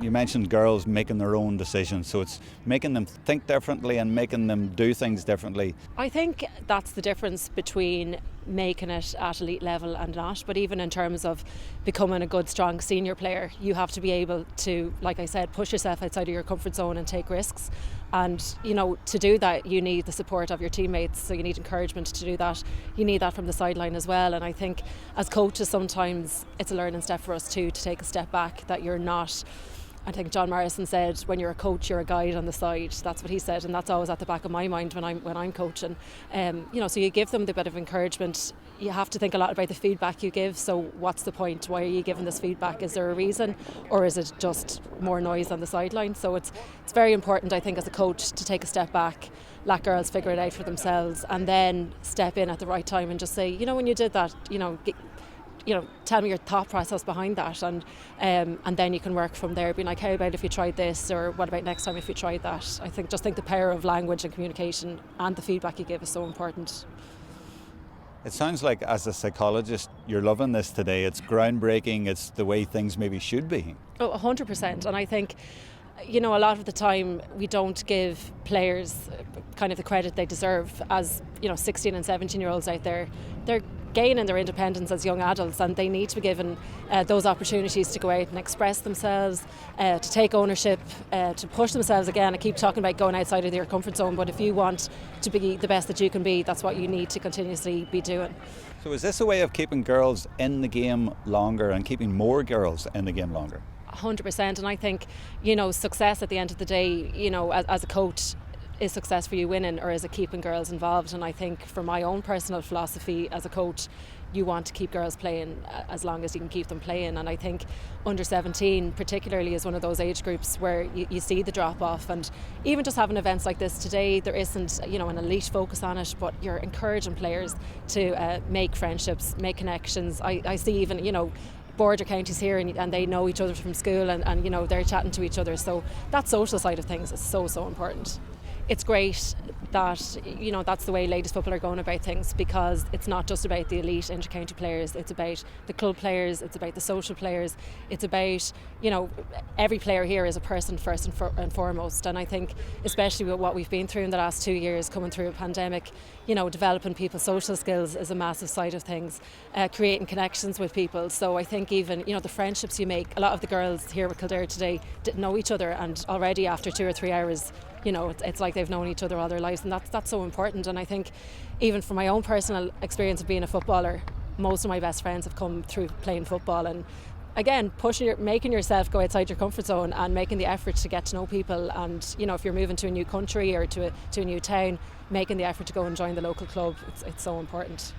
You mentioned girls making their own decisions, so it's making them think differently and making them do things differently. I think that's the difference between making it at elite level and not, but even in terms of becoming a good, strong senior player, you have to be able to, like I said, push yourself outside of your comfort zone and take risks. And, you know, to do that, you need the support of your teammates, so you need encouragement to do that. You need that from the sideline as well. And I think as coaches, sometimes it's a learning step for us too, to take a step back, that you're not... I think John Morrison said, when you're a coach, you're a guide on the side. That's what he said, and that's always at the back of my mind when I'm coaching. You know, so you give them the bit of encouragement. You have to think a lot about the feedback you give. So what's the point? Why are you giving this feedback? Is there a reason, or is it just more noise on the sideline? So it's very important, I think, as a coach, to take a step back, let girls figure it out for themselves, and then step in at the right time and just say, you know, when you did that, tell me your thought process behind that, and then you can work from there, being like, how about if you tried this, or what about next time if you tried that? I think the power of language and communication and the feedback you give is so important. It sounds like, as a psychologist, you're loving this today. It's groundbreaking. It's the way things maybe should be. Oh, 100%. And I think, you know, a lot of the time we don't give players kind of the credit they deserve. As, you know, 16 and 17-year-olds out there, they're gaining their independence as young adults, and they need to be given those opportunities to go out and express themselves, to take ownership, to push themselves again. I keep talking about going outside of your comfort zone, but if you want to be the best that you can be, that's what you need to continuously be doing. So is this a way of keeping girls in the game longer and keeping more girls in the game longer? 100%. And I think, you know, success at the end of the day, you know, as a coach, is success for you winning, or is it keeping girls involved? And I think, for my own personal philosophy as a coach, you want to keep girls playing as long as you can keep them playing. And I think under 17 particularly is one of those age groups where you see the drop off. And even just having events like this today, there isn't, you know, an elite focus on it, but you're encouraging players to make friendships, make connections. I see even, you know, border counties here, and they know each other from school, and you know, they're chatting to each other. So that social side of things is so important. It's great that, you know, that's the way ladies football are going about things, because it's not just about the elite inter-county players, it's about the club players, it's about the social players, it's about, you know, every player here is a person first and foremost. And I think, especially with what we've been through in the last 2 years, coming through a pandemic, you know, developing people's social skills is a massive side of things, creating connections with people. So I think even, you know, the friendships you make, a lot of the girls here with Kildare today didn't know each other, and already after 2 or 3 hours, you know, it's like they've known each other all their lives, and that's so important. And I think, even from my own personal experience of being a footballer, most of my best friends have come through playing football. And again, making yourself go outside your comfort zone and making the effort to get to know people. And, you know, if you're moving to a new country or to a new town, making the effort to go and join the local club, it's so important.